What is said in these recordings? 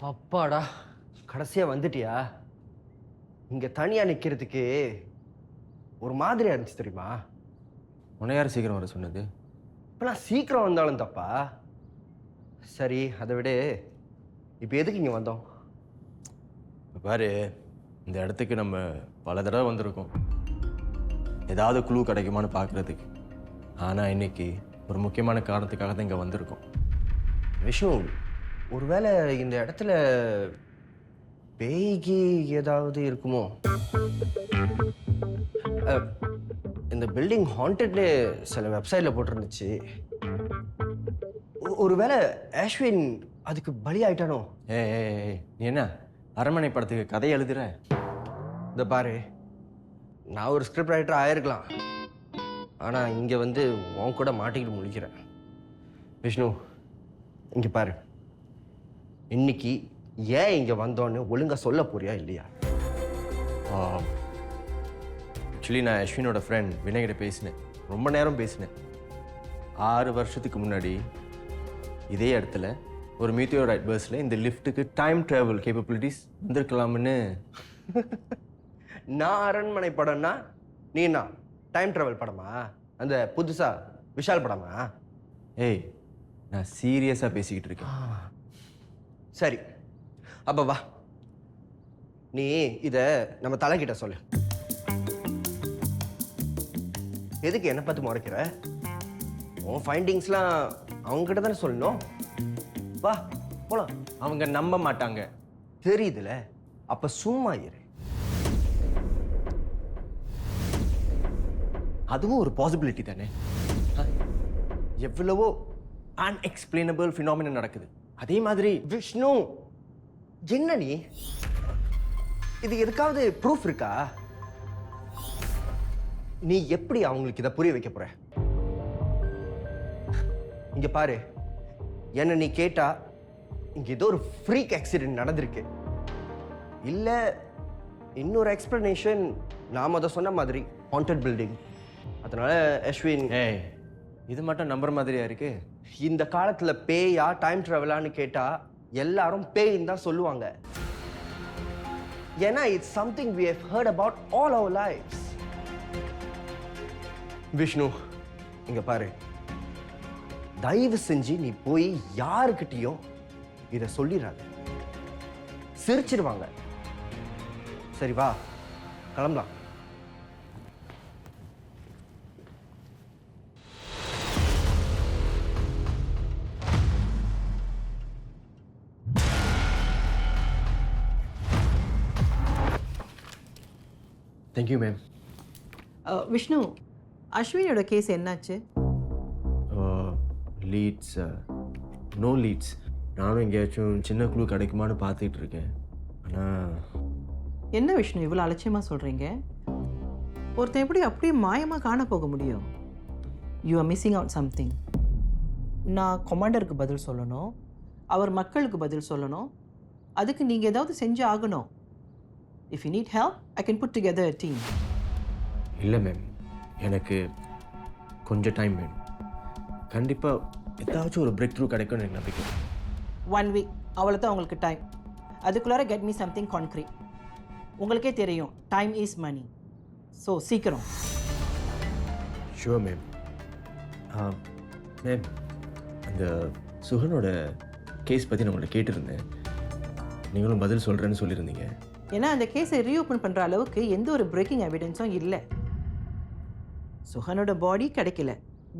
அப்பாடா, கடைசியா வந்துட்டியா? இங்க தனியா நிக்கிறதுக்கு ஒரு மாதிரியா இருந்துச்சு தெரியுமா? உன்னை யார் சீக்கிரம் வர சொன்னது? இப்ப சீக்கிரம் வந்தாலும் தப்பா? சரி, அதை விட இப்ப எதுக்கு இங்க வந்தோம்? இப்போ பாரு, இந்த இடத்துக்கு நம்ம பல தடவை வந்திருக்கோம், ஏதாவது குழு கிடைக்குமான்னு பார்க்குறதுக்கு. ஆனால் இன்னைக்கு ஒரு முக்கியமான காரணத்துக்காக தான் இங்கே வந்திருக்கோம். விஷ்ணு, ஒருவேளை இந்த இடத்துல பேய்கி ஏதாவது இருக்குமோ? இந்த பில்டிங் ஹாண்டட்னு சில வெப்சைட்ல போட்டிருந்துச்சு. ஒருவேளை அஸ்வின் அதுக்கு பலி ஆயிட்டானோ? ஏய், நீ என்ன அரண்மனை படத்துக்கு கதை எழுதுற? இந்த பாரு, நான் ஒரு ஸ்கிரிப்ட் ரைட்டர் ஆயிருக்கலாம், ஆனா இங்க வந்து உன் கூட மாட்டிக்கிட்டு முழிக்கிறேன். விஷ்ணு, இங்க பாரு, இன்னைக்கு ஏன் இங்க வந்தோன்னு ஒழுங்கா சொல்ல போறியா இல்லையா? ஆக்சுவலி நான் அஸ்வினோட ஃப்ரெண்ட் வினய்கிட்ட பேசினேன், ரொம்ப நேரம் பேசினேன். 6 வருஷத்துக்கு முன்னாடி இதே இடத்துல ஒரு மீட்டியோரைட் பஸ்ஸில் இந்த லிஃப்ட்டுக்கு டைம் ட்ராவல் கேப்பபிலிட்டிஸ் வந்திருக்கலாம்னு. நான் அரண்மனை படம்னா நீ என்ன டைம் டிராவல் படமா? அந்த புதுசா விஷால் படமா? ஏய், நான் சீரியஸாக பேசிக்கிட்டு இருக்கேன். சரி, அப்ப வா, நீ இத நம்ம தலைகிட்ட சொல்லு. எதுக்கு என்ன பார்த்து முறைக்கிற? உன் ஃபைண்டிங்ஸ்லாம் அவங்க கிட்ட தானே சொல்லணும். வா போலாம். அவங்க நம்ப மாட்டாங்க. தெரியுதுல, அப்ப சும்மா இரு. அதுவும் ஒரு பாசிபிலிட்டி தானே. எவ்வளவோ அன்எக்ஸ்பிளைனபிள் ஃபினாமினன் நடக்குது. அதே மாதிரி விஷ்ணு, என்ன நீ இது எதுக்காவது ப்ரூஃப் இருக்கா? நீ எப்படி அவங்களுக்கு இதை புரிய வைக்க போற? இங்க பாரு, என்ன நீ கேட்டா இங்க ஏதோ ஒரு ஃப்ரீக் ஆக்சிடென்ட் நடந்திருக்கு, இல்ல இன்னொரு எக்ஸ்பிளனேஷன் நாம அதை சொன்ன மாதிரி ஹாண்டட் பில்டிங். அதனால அஸ்வின், ஏய், இது மட்டும் நம்புற மாதிரியா இருக்கு? இந்த காலத்துல பேயா டைம் டிராவலான்னு கேட்டா எல்லாரும் பேயின்னு தான் சொல்லுவாங்க. ஏன்னா it's something we have heard about all our lives. Vishnu, இங்க பாரு, தயவு செஞ்சு நீ போய் யாருக்கிட்டையும் இத சொல்லிடாத, சிரிச்சிடுவாங்க. சரி வா, கிளம்பலாம். Thank you ma'am. விஷ்ணு, அஸ்வினோட கேஸ் என்னாச்சு? Leads, no leads. நானும் எங்கேயாச்சும் சின்ன குழு கிடைக்குமான்னு பார்த்துட்டு இருக்கேன். ஆனால் என்ன விஷ்ணு இவ்வளோ அலட்சியமாக சொல்கிறீங்க? ஒருத்தன் எப்படி அப்படியே மாயமாக காண போக முடியும்? You are missing out something. நான் கொமாண்டருக்கு பதில் சொல்லணும், அவர் மக்களுக்கு பதில் சொல்லணும், அதுக்கு நீங்கள் ஏதாவது செஞ்சு ஆகணும். If you need help, I can put together a team. இல்லை மேம், எனக்கு கொஞ்சம் டைம் வேணும். கண்டிப்பாக ஏதாச்சும் ஒரு பிரேக் த்ரூ கிடைக்கும்னு எனக்கு நம்பிக்கை. 1 வீக் அவ்வளோதான் உங்களுக்கு டைம். அதுக்குள்ளார கெட் மீ சம்திங் கான்க்ரீட். உங்களுக்கே தெரியும், டைம் இஸ் மணி. ஸோ சீக்கிரம். Sure ma'am. மேம், அந்த சுகனோட கேஸ் பற்றி நான் உங்களை கேட்டிருந்தேன், நீங்களும் பதில் சொல்கிறேன்னு சொல்லியிருந்தீங்க. ஏன்னா அந்த கேஸை ரீஓப்பன் பண்ணுற அளவுக்கு எந்த ஒரு பிரேக்கிங் எவிடன்ஸும் இல்லை. சுஹனோட பாடி கிடைக்கல.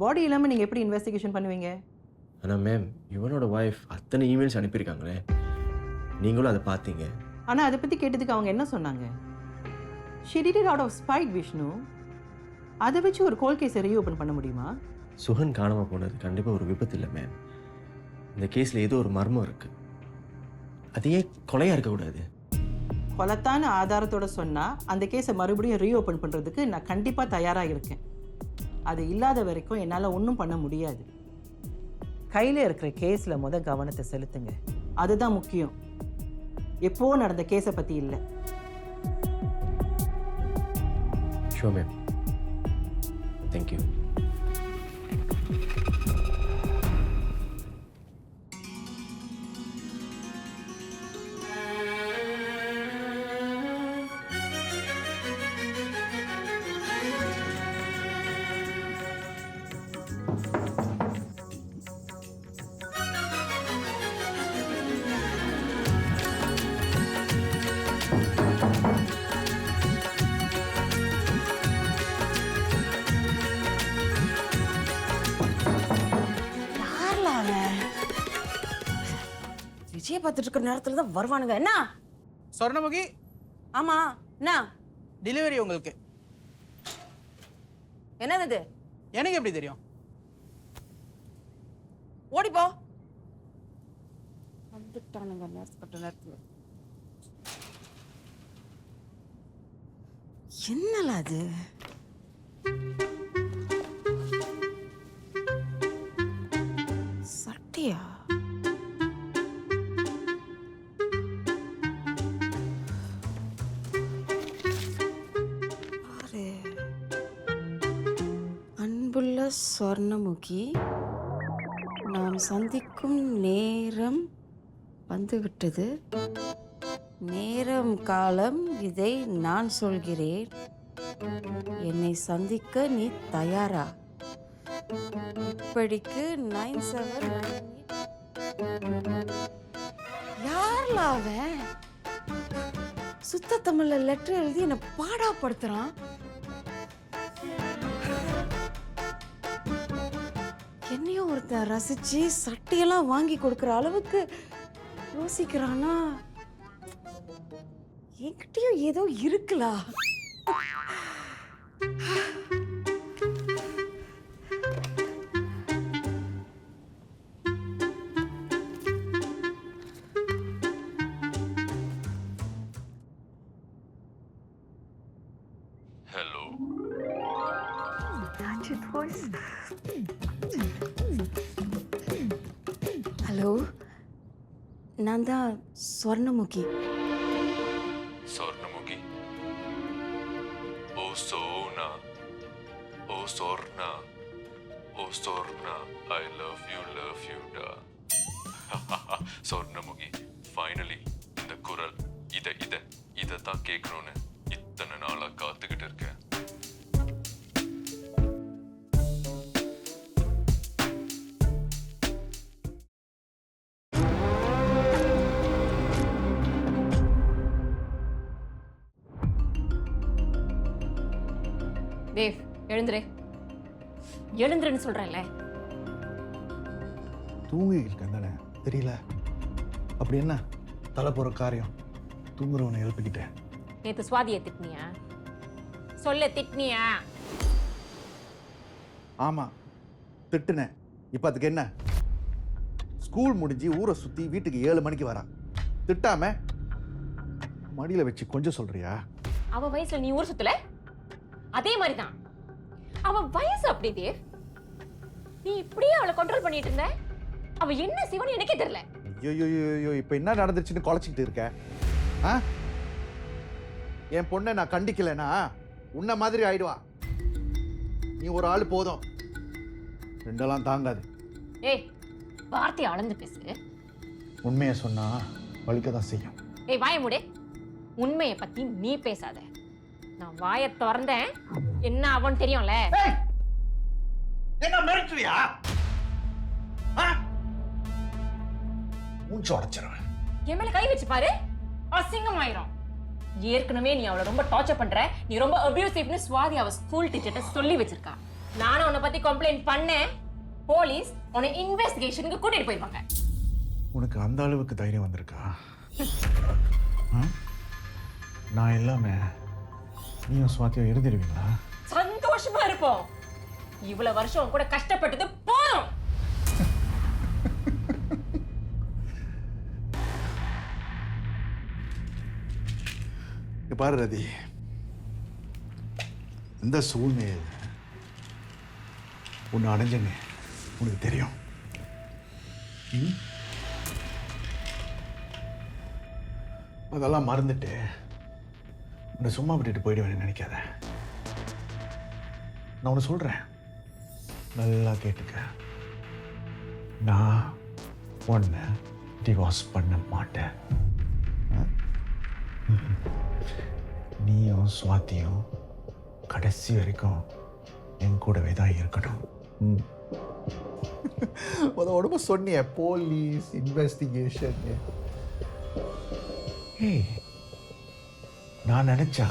பாடி இல்லாமல் நீங்கள் எப்படி இன்வெஸ்டிகேஷன் பண்ணுவீங்க? ஆனால் மேம், இவனோட ஒய்ஃப் அத்தனை இமெயில்ஸ் அனுப்பியிருக்காங்களே, நீங்களும் அதை பார்த்தீங்க. ஆனால் அதை பற்றி கேட்டதுக்கு அவங்க என்ன சொன்னாங்க? She did it out of spite Vishnu. அதை வச்சு ஒரு கோல் கேஸை ரீஓப்பன் பண்ண முடியுமா? சுகன் காணாமல் போனது கண்டிப்பாக ஒரு விபத்து இல்லை மேம். இந்த கேஸில் ஏதோ ஒரு மர்மம் இருக்குது. அதையே கொலையாக இருக்கக்கூடாது. கொலத்தான ஆதாரத்தோட சொன்னால் அந்த கேஸை மறுபடியும் ரீஓப்பன் பண்ணுறதுக்கு நான் கண்டிப்பாக தயாராக இருக்கேன். அது இல்லாத வரைக்கும் என்னால் ஒன்றும் பண்ண முடியாது. கையில் இருக்கிற கேஸில் கவனத்தை செலுத்துங்க, அதுதான் முக்கியம். எப்போ நடந்த கேஸை பற்றி இல்லை. Show ma'am, thank you. வேலையை பார்த்துட்டு இருக்கிற நேரத்துல தான் வருவானுங்க. என்ன சொர்ணமுகி, ஆமா என்ன டெலிவரி உங்களுக்கு. என்னது இது? எனக்கு எப்படி தெரியும்? ஓடிப்போ. வந்துட்டானுங்க நர்ஸ் பட்ட நேரத்துல. என்னல அது? சட்டியா? பாரு, அன்புள்ள சொர்ணமுகி, நாம் சந்திக்கும் நேரம் வந்துவிட்டது. நேரம் காலம் இதை நான் சொல்கிறேன். என்னை சந்திக்க நீ தயாரா? இப்படிக்கு 9798. யார்ல அவன்? சுத்த தமிழ்ல லெட்டர் எழுதி என்னை பாடாப்படுத்துறான். என்னையும் ஒருத்தன் ரசிச்சு சட்டையெல்லாம் வாங்கி கொடுக்குற அளவுக்கு யோசிக்கிறானா? என்கிட்டயும் ஏதோ இருக்குலா. Hello. ஹலோ, நான் தான் Swarnamukhi. Sornamugi. Oh Sona. Oh Sorna. Oh Sorna. I love you da. Sornamugi. Finally, இந்த குரல் இத தான் கேட்கணும்னு இத்தனை நாளா காத்துக்கிட்டு இருக்கேன். தேவ், எழுந்துரு. எழுந்துருன்னு சொல்றேன்ல. தூங்கிட்டு இருக்கேன் தானே, தெரியல. அப்படி என்ன தலை போகிற காரியம்? தூங்குறவனை எழுப்பிக்கிட்டேன். நேத்து சுவாதியை திட்டினியா? சொல்ல திட்டினியா? ஆமாம், திட்டுனேன். இப்போ அதுக்கு என்ன? ஸ்கூல் முடிஞ்சு ஊரை சுற்றி வீட்டுக்கு 7 மணிக்கு வரான். திட்டாம மடியில் வச்சு கொஞ்சம் சொல்றியா? அவ வயசுல நீ ஊர் சுத்தல? அதே மாதிரிதான் அவ வயசு. அப்படி தேவ், நீ இப்படியே அவளை கண்ட்ரோல் பண்ணிட்டு இருந்த. அவ என்ன சிவன் எனக்கே தெரியல. ஐயோ, இப்போ என்ன நடந்துச்சுன்னு குலைச்சிக்கிட்டு இருக்க? ஆ, என் பொண்ணை நான் கண்டிக்கலைன்னா உன்ன மாதிரி ஆயிடுவா. நீ ஒரு ஆள் போதும், ரெண்டெல்லாம் தாங்காது. ஏய், வார்த்தையை அளந்து பேசு. உண்மையை சொன்னா வலிக்க தான் செய்யும். ஏய், வாய மூடு. உண்மையை பத்தி நீ பேசாத. நான் வாயை திறந்தேன், என்ன அவன் தெரியும்ல. என்ன மிரட்டுறியா? மூச்சு உடைச்சிருவேன். என் மேல கை வச்சு பாரு, அசிங்கமாயிரும். ஏற்கனவே நீ அவளை ரொம்ப டார்ச்சர் பண்ற, நீ ரொம்ப அபியூசிவ்னு சுவாதி அவ ஸ்கூல் டீச்சர்ட்ட சொல்லி வச்சிருக்கா. நானும் உன்னை பத்தி கம்ப்ளைண்ட் பண்ணேன். போலீஸ் உன்னை இன்வெஸ்டிகேஷனுக்கு கூட்டிட்டு போயிருவாங்க. உனக்கு அந்த அளவுக்கு தைரியம் வந்திருக்கா? நான் எல்லாமே நீயும் சுவாத்தியும் எழுதிடுவீங்களா? சந்தோஷமா இருப்போம். இவ்வளவு வருஷம் உன் கூட கஷ்டப்பட்டது போதும். பாரு ரதி, இந்த சூழ்நிலையில் உன்னை அடைஞ்சங்க உனக்கு தெரியும். அதெல்லாம் மறந்துட்டு உன்னை சும்மா விட்டுட்டு போயிடுவேன்னு நினைக்காத. நான் ஒன்று சொல்கிறேன், நல்லா கேட்டுக்க. நான் உன்னை டிவோர்ஸ் பண்ண மாட்டேன். நீயும் சுவாத்தியும் கடைசி வரைக்கும் என் கூடவே தான் இருக்கணும். உடம்பு சொன்னிய போலீஸ் இன்வெஸ்டிகேஷன். ஏய், நான் நினைச்சா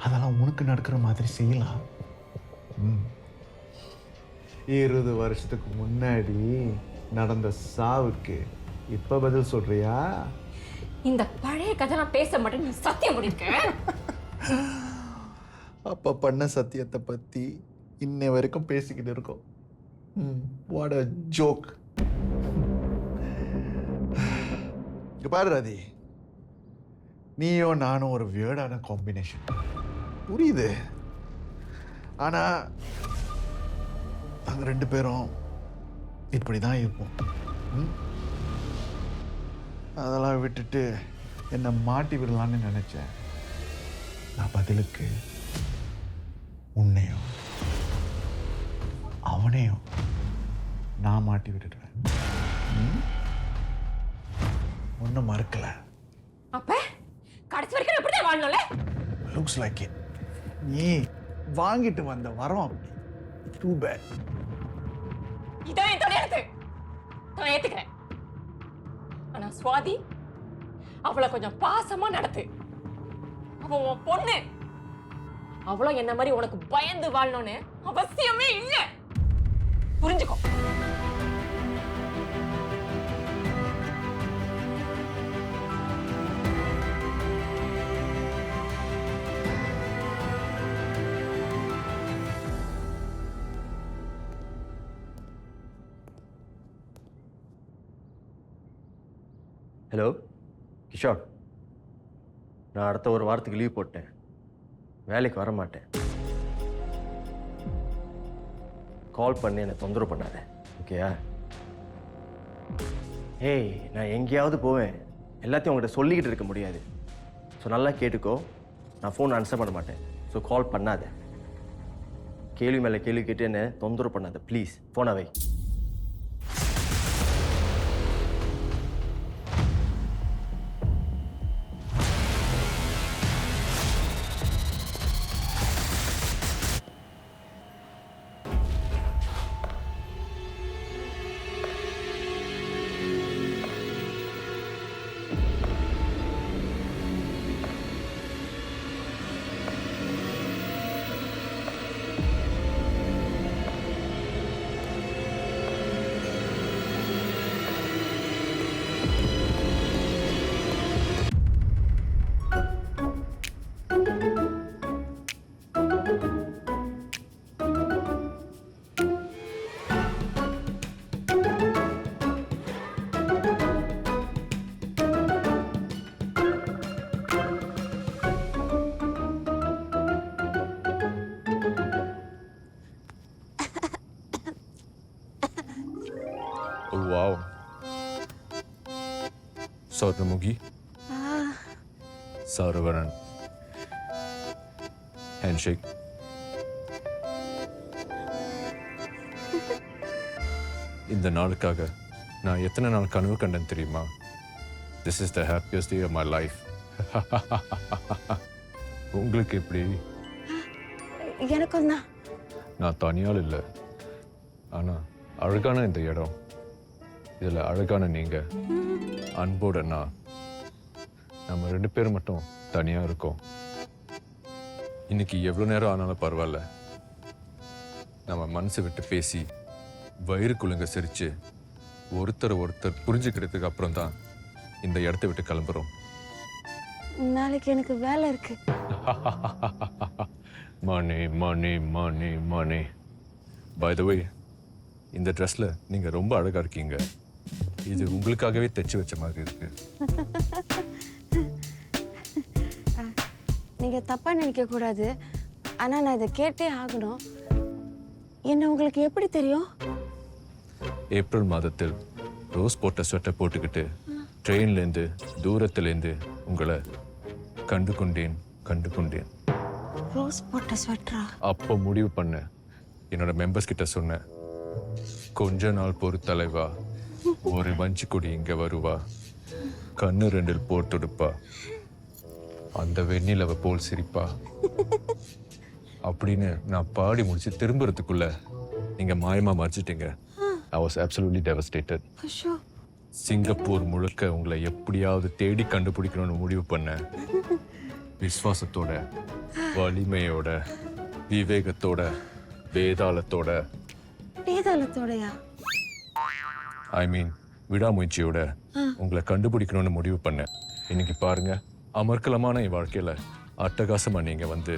அதெல்லாம் உனக்கு நடக்கிற மாதிரி செய்யலாம். 20 வருஷத்துக்கு முன்னாடி நடந்த சாவுக்கு இப்போ பதில் சொல்றியா? இந்த பழைய கதை நான் பேச மாட்டேன், நீ சத்தியம் பண்ணிருக்க. அப்போ பண்ண சத்தியத்தை பற்றி இன்னை வரைக்கும் பேசிக்கிட்டு இருக்கோம். What a joke. இங்க பாரு ராதி, நீயும் நானும் ஒரு வியர்டான காம்பினேஷன், புரியுது. ஆனா நாங்க 2 பேரும் இப்படி தான் இருப்போம். அதெல்லாம் விட்டுட்டு என்னை மாட்டி விடலான்னு நினைச்சேன். நான் பதிலுக்கு உன்னையும் அவனையும் நான் மாட்டி விட்டுடுவேன். ஒன்றும் மறக்கல. அப்ப கடைசி வரைக்கும் நான் இப்படிதான் வாழணும்ல? Looks like it. நீ வாங்கிட்டு வந்த வரம் அப்படி. Too bad. இதான் என் தலையெழுத்து, நான் ஏத்துக்கிறேன். ஆனா சுவாதி, அவளை கொஞ்சம் பாசமா நடத்து. அவ உன் பொண்ணு. அவளும் என்ன மாதிரி உனக்கு பயந்து வாழணும்னு அவசியமே இல்ல. புரிஞ்சுக்கோ. ஹலோ கிஷோர், நான் அடுத்த ஒரு வாரத்துக்கு லீவ் போட்டேன், வேலைக்கு வர மாட்டேன். கால் பண்ணி என்னை தொந்தரவு பண்ணாத, ஓகேயா? ஏய், நான் எங்கேயாவது போவேன், எல்லாத்தையும் உங்கள்கிட்ட சொல்லிக்கிட்டு இருக்க முடியாது. ஸோ நல்லா கேட்டுக்கோ, நான் ஃபோன் ஆன்சர் பண்ண மாட்டேன். ஸோ கால் பண்ணாத. கேள்வி மேலே கேள்வி கேட்டு என்ன தொந்தரவு பண்ணாத ப்ளீஸ். ஃபோனை வை. Oh, wow. Swarnamugi. Saravanan. Handshake. இந்த நாளுக்காக நான் எத்தனை நாள் கனவு கண்டேன் தெரியுமா? This is the happiest day of my life. உங்களுக்கு எப்படி? எனக்கும் தான். நான் தனியால் இல்லை, ஆனால் அழகான இந்த இடம், இதில் அழகான நீங்கள், அன்போட நான், நம்ம 2 பேரும் மட்டும் தனியாக இருக்கோம். இன்னைக்கு எவ்வளோ நேரம் ஆனாலும் பரவாயில்ல, நம்ம மனசு விட்டு பேசி வயிறு குலுங்க சிரிச்சு ஒருத்தர் புரிஞ்சுக்கிறதுக்கு அப்புறம் தான் இந்த இடத்த விட்டு கிளம்புறோம். நாளைக்கு எனக்கு வேலை இருக்கு. மணி மணி மணி மணி. பை த வே, இந்த ட்ரெஸ்ல நீங்க ரொம்ப அழகா இருக்கீங்க. இது உங்களுக்காகவே தைச்சு வச்ச மாதிரி இருக்கு. நீங்க தப்பா நினைக்க கூடாது, ஆனா நான் இதை கேட்டே ஆகணும். என்ன உங்களுக்கு எப்படி தெரியும்? ஏப்ரல் மாதத்தில் ரோஸ் போட்ட ஸ்வெட்டர் போட்டுக்கிட்டு ட்ரெயின்லேருந்து தூரத்துலேருந்து உங்களை கண்டு கொண்டேன். ரோஸ் போட்ட ஸ்வெட்டரா? அப்போ முடிவு பண்ணேன், என்னோட மெம்பர்ஸ் கிட்ட சொன்னேன், கொஞ்ச நாள் பொறு தலைவா, ஒரு மஞ்சு கொடி இங்க வருவா, கண்ணு 2 போர் தொடுப்பா, அந்த வெண்ணிலவை போல் சிரிப்பா அப்படின்னு நான் பாடி முடிச்சு திரும்புறதுக்குள்ள நீங்க மாயமா மறைச்சிட்டீங்க. I was absolutely devastated. ஐயோ, சிங்கப்பூர் முழுக்க உங்களை எப்படியாவது தேடி கண்டுபிடிக்கணும்னு முடிவு பண்ணேன். விசுவாசத்தோட, வலிமையோட, விவேகத்தோட, வேதாளத்தோட. வேதாளத்தோடயா? ஐ மீன் விடாமுயற்சியோட உங்களை கண்டுபிடிக்கணும்னு முடிவு பண்ணேன். இன்னைக்கு பாருங்க, அமர்க்கலமான என் வாழ்க்கையில அட்டகாசமா நீங்க வந்து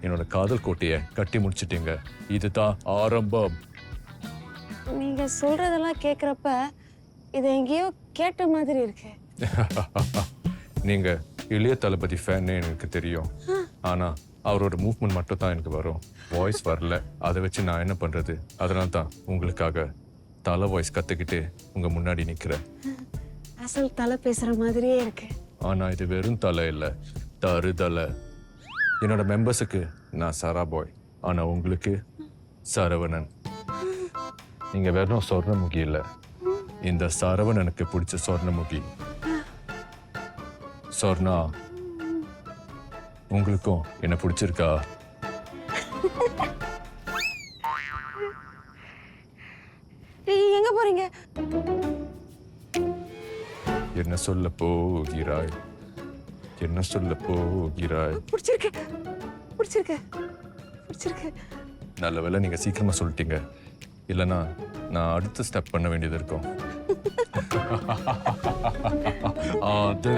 என்னோட காதல் கோட்டையை கட்டி முடிச்சிட்டீங்க. இதுதான் ஆரம்பம். நீங்க சொல்றதெல்லாம் கேக்குறப்ப இது எங்கேயோ கேட்ட மாதிரி இருக்கு. நீங்க இளைய தளபதி ஃபேன்னு எனக்கு தெரியும். ஆனா அவரோட மூவ்மெண்ட் மட்டும் தான் எனக்கு வரும், வாய்ஸ் வரல. அதை வச்சு நான் என்ன பண்றது? அதனால தான் உங்களுக்காக தலை வாய்ஸ் கத்துக்கிட்டு உங்க முன்னாடி நிக்கிறேன். அசல் தலை பேசுற மாதிரியே இருக்கு. ஆனா இது வெறும் தலை இல்ல, தருதலை. என்னோட மெம்பர்ஸுக்கு நான் சாரா பாய், ஆனா உங்களுக்கு சரவணன். நீங்க வெறும் சொர்ணமுகி இல்ல, இந்த சரவணனுக்கு பிடிச்ச சொர்ணமுகி. சொர்ணா, உங்களுக்கும் என்ன பிடிச்சிருக்கா? எங்க போறீங்க? என்ன சொல்ல போகிறாய்? என்ன சொல்ல போகிறாய்? பிடிச்சிருக்கு பிடிச்சிருக்கு பிடிச்சிருக்கு. நல்ல வேளை நீங்க சீக்கிரமா சொல்லிட்டீங்க, இல்லைன்னா நான் அடுத்த ஸ்டெப் பண்ண வேண்டியது இருக்கும். அது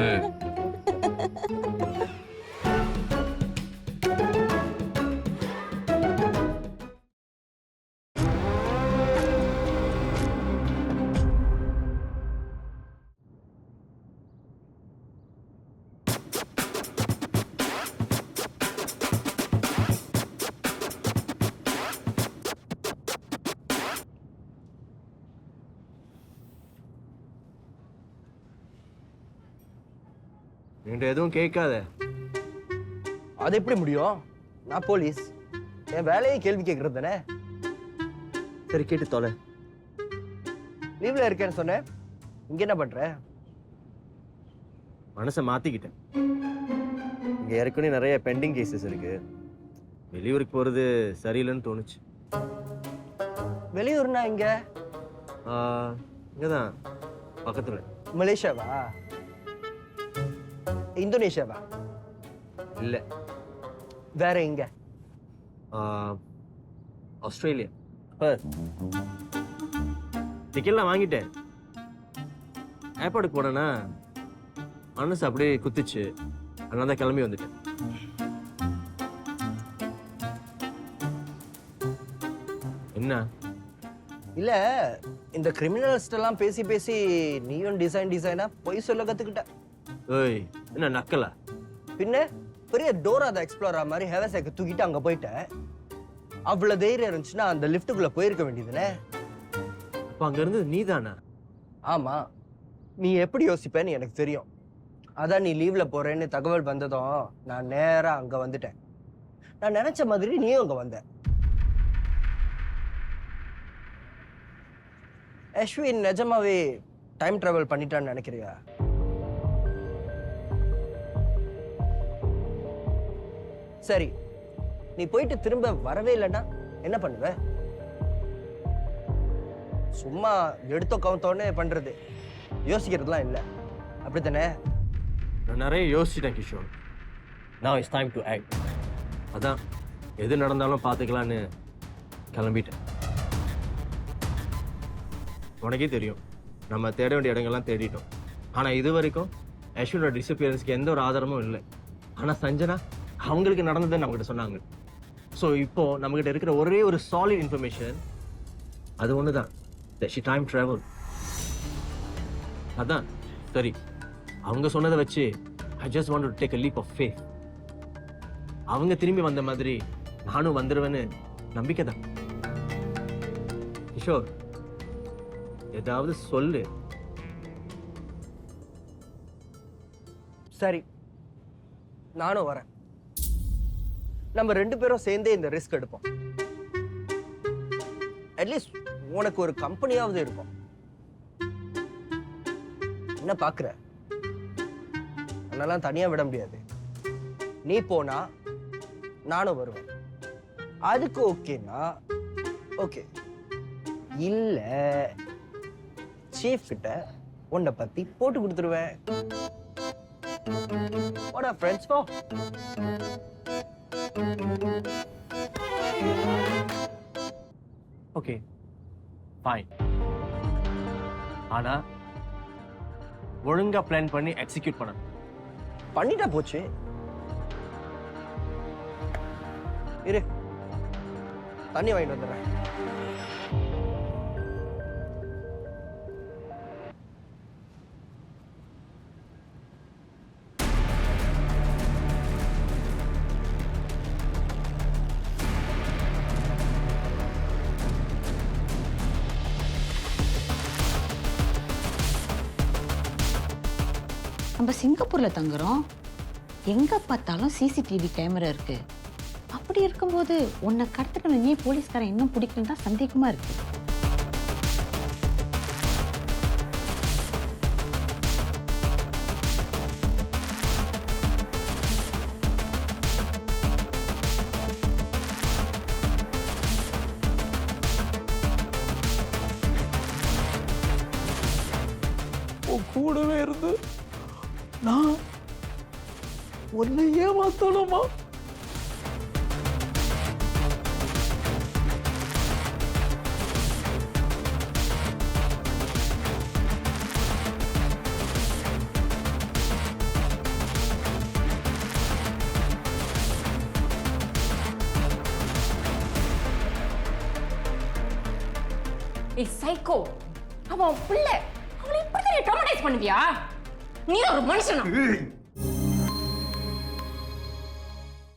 என்கிட்ட எதுவும் கேட்காத. அது எப்படி முடியும்? நான் போலீஸ், என் வேலையை கேள்வி கேட்கறது தானே. சரி கேட்டு தொலை. லீவ்ல இருக்கேன்னு சொன்னேன், இங்க என்ன பண்ற? மனசை மாத்திக்கிட்டேன். இங்க ஏற்கனவே நிறைய பெண்டிங் கேசஸ் இருக்கு. வெளியூருக்கு போறது சரியில்லைன்னு தோணுச்சு. வெளியூர்னா இங்க? இங்கதான் பக்கத்துல. மலேசியாவா? இந்தோனேஷியாவா? இல்ல, வேற எங்க? ஆஸ்திரேலியா. டிக்கெட்லாம் வாங்கிட்டேன். ஏர்போர்ட்டுக்கு போனேன்னா மனசு அப்படியே குத்துச்சு, அதனால தான் கிளம்பி வந்துட்டேன். என்ன? இல்ல, இந்த கிரிமினல்ஸ்ட் எல்லாம் பேசி பேசி நீயும் டிசைனா பொய் சொல்ல கத்துக்கிட்ட. ஏய், என்ன நக்கலா? பின்ன பெரிய டோரா த எக்ஸ்ப்ளோரா மாதிரி ஹெவசேக்கு தூக்கிட்டு அங்க போயிட்டேன். அவ்வளவு தைரியம் இருந்துச்சுன்னா அந்த லிஃப்ட்டுக்குள்ள போயிருக்க வேண்டியதுனே. அப்ப அங்க இருந்து நீ தானா? ஆமா, நீ எப்படி யோசிப்பேன்னு எனக்கு தெரியும். அதான் நீ லீவ்ல போறேன்னு தகவல் வந்ததும் நான் நேரா அங்க வந்துட்டேன். நான் நினைச்ச மாதிரி நீயும் அங்க வந்த. அஸ்வின் நிஜமாவே டைம் டிராவல் பண்ணிட்டான்னு நினைக்கிறியா? சரி, நீ போயிட்டு திரும்ப வரவே இல்லைன்னா என்ன பண்ணுவ? சும்மா எடுத்தோ கவுத்தோன்னு பண்றது, யோசிக்கிறதுலாம் இல்லை, அப்படித்தானே? நான் நிறைய யோசிச்சிட்டேன் Kishore. Now it's time to act. அதான் எது நடந்தாலும் பார்த்துக்கலான்னு கிளம்பிட்டேன். உனக்கே தெரியும், நம்ம தேட வேண்டிய இடங்கள்லாம் தேடிட்டோம். ஆனால் இது வரைக்கும் அஸ்வினோட டிஸப்பியரன்ஸ்க்கு எந்த ஒரு ஆதாரமும் இல்லை. ஆனால் சஞ்சனா அவங்களுக்கு நடந்ததை நம்மகிட்ட சொன்னாங்க. ஸோ இப்போ நம்மகிட்ட இருக்கிற ஒரே ஒரு சாலிட் இன்ஃபர்மேஷன் அது ஒன்று தான், ஷி டைம் ட்ராவல். அதான் சரி, அவங்க சொன்னதை வச்சு I just want to take a leap of faith. அவங்க திரும்பி வந்த மாதிரி நானும் வந்துடுவேன்னு நம்பிக்கை தான். கிஷோர், ஏதாவது சொல்லு. சரி, நானும் வரேன். நம்ம 2 பேரும் சேர்ந்தே இந்த ரிஸ்க் எடுப்போம். அட்லீஸ்ட் உனக்கு ஒரு கம்பெனியாவது இருக்கும். என்ன பாக்குற? அதெல்லாம் தனியா விட முடியாது. நீ போனா நானும் வருவேன். அதுக்கு ஓகேனா ஓகே, இல்ல சீஃப் கிட்ட உன்னை பத்தி போட்டு கொடுத்துருவேன். What are friends for? Okay fine. ஆனா ஒழுங்கா பிளான் பண்ணி எக்ஸிக்யூட் பண்ணணும். பண்ணிட்டா போச்சு. இரு, தண்ணி வாங்கிட்டு வந்துடுறேன். நம்ம சிங்கப்பூர்ல தங்குறோம், எங்க பார்த்தாலும் சிசிடிவி கேமரா இருக்கு. அப்படி இருக்கும்போது உன்னை கடத்துக்கணும் நீ போலீஸ்காரன் இன்னும் பிடிக்கலன்னு தான் சந்தேகமா இருக்கு. கூடவே இருந்து நான் உன்னை ஏமாத்தணுமா? ஏய் சைக்கோ, அவன் பிள்ளை, அவளை இப்படி ட்ராமடைஸ் பண்ணுவியா? நீ ஒரு மனுஷனா?